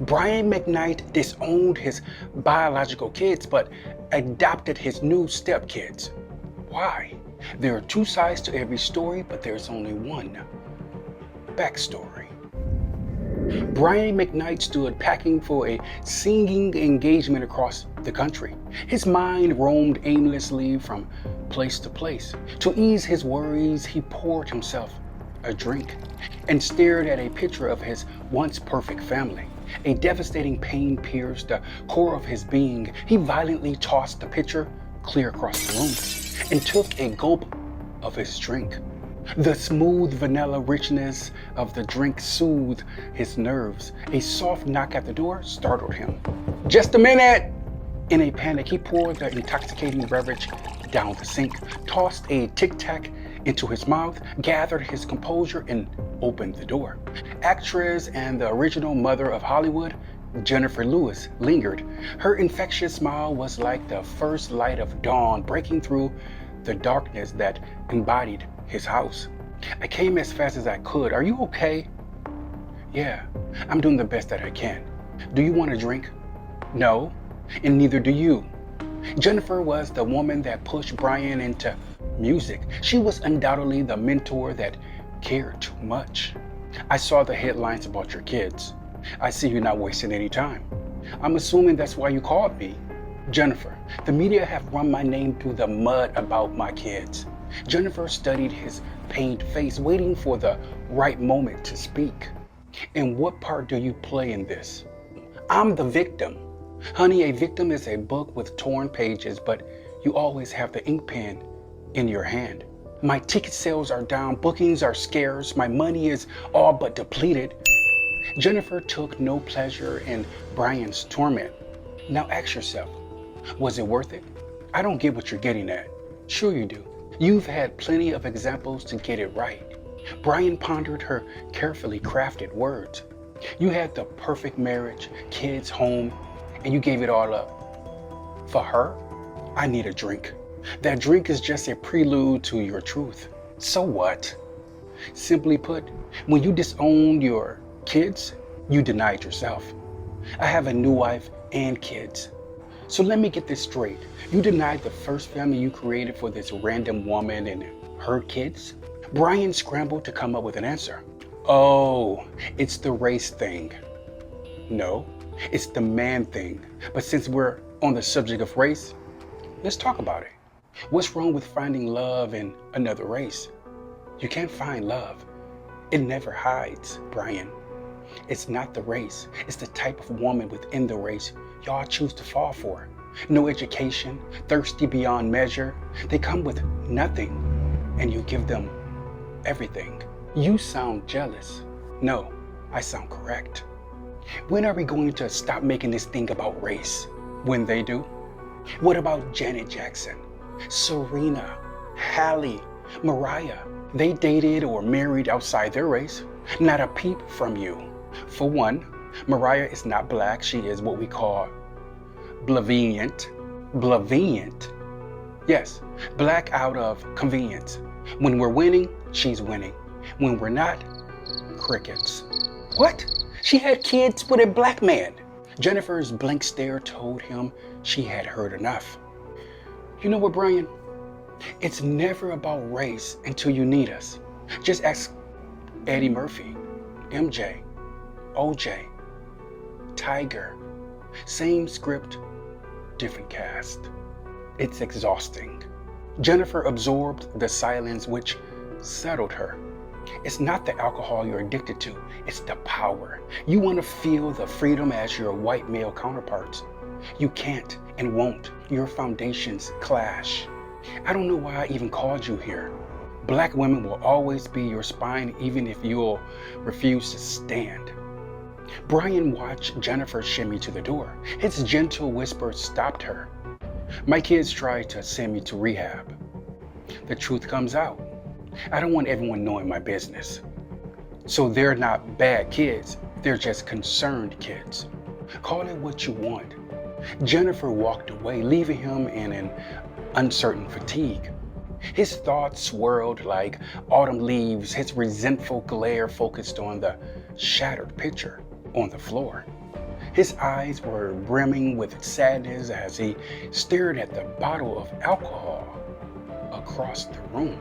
BrianMcknight disowned his biological kids but adopted his new stepkids. Why? There are two sides to every story, but there's only one backstory. BrianMcknight stood packing for a singing engagement across the country. His mind roamed aimlessly from place to place. To ease his worries, he poured himself a drink and stared at a picture of his once perfect family. A devastating pain pierced the core of his being. He violently tossed the picture clear across the room and took a gulp of his drink. The smooth vanilla richness of the drink soothed his nerves. A soft knock at the door startled him. "Just a minute!" In a panic, he poured the intoxicating beverage down the sink, tossed a Tic Tac into his mouth, gathered his composure, and opened the door. Actress and the original mother of Hollywood, Jennifer Lewis, lingered. Her infectious smile was like the first light of dawn breaking through the darkness that embodied his house. "I came as fast as I could. Are you okay?" "Yeah, I'm doing the best that I can. Do you want a drink?" "No, and neither do you." Jennifer was the woman that pushed Brian into music. She was undoubtedly the mentor that cared too much. "I saw the headlines about your kids. I see you're not wasting any time. I'm assuming that's why you called me." "Jennifer, the media have run my name through the mud about my kids." Jennifer studied his pained face, waiting for the right moment to speak. "And what part do you play in this?" "I'm the victim." "Honey, a victim is a book with torn pages, but you always have the ink pen in your hand. My ticket sales are down, bookings are scarce, my money is all but depleted." Jennifer took no pleasure in Brian's torment. "Now ask yourself, was it worth it?" "I don't get what you're getting at." "Sure you do. You've had plenty of examples to get it right." Brian pondered her carefully crafted words. "You had the perfect marriage, kids, home, and you gave it all up. For her, I need a drink. That drink is just a prelude to your truth." "So what?" "Simply put, when you disowned your kids, you denied yourself." "I have a new wife and kids. So let me get this straight. You denied the first family you created for this random woman and her kids?" Brian scrambled to come up with an answer. "Oh, it's the race thing." "No, it's the man thing. But since we're on the subject of race, let's talk about it. What's wrong with finding love in another race?" "You can't find love. It never hides, Brian. It's not the race. It's the type of woman within the race y'all choose to fall for. No education, thirsty beyond measure. They come with nothing, and you give them everything." "You sound jealous." "No, I sound correct." "When are we going to stop making this thing about race?" "When they do." "What about Janet Jackson, Serena, Halle, Mariah? They dated or married outside their race. Not a peep from you. For one, Mariah is not black. She is what we call blavenient." "Blavenient?" "Yes, black out of convenience. When we're winning, she's winning. When we're not, crickets." "What? She had kids with a black man?" Jennifer's blank stare told him she had heard enough. "You know what, Brian? It's never about race until you need us. Just ask Eddie Murphy, MJ, OJ, Tiger. Same script, different cast. It's exhausting." Jennifer absorbed the silence, which settled her. "It's not the alcohol you're addicted to, it's the power. You want to feel the freedom as your white male counterparts. You can't and won't. Your foundations clash. I don't know why I even called you here. Black women will always be your spine, even if you'll refuse to stand." Brian watched Jennifer shimmy to the door. His gentle whisper stopped her. "My kids tried to send me to rehab. The truth comes out. I don't want everyone knowing my business. So they're not bad kids, they're just concerned kids. Call it what you want." Jennifer walked away, leaving him in an uncertain fatigue. His thoughts swirled like autumn leaves, his resentful glare focused on the shattered picture on the floor. His eyes were brimming with sadness as he stared at the bottle of alcohol across the room.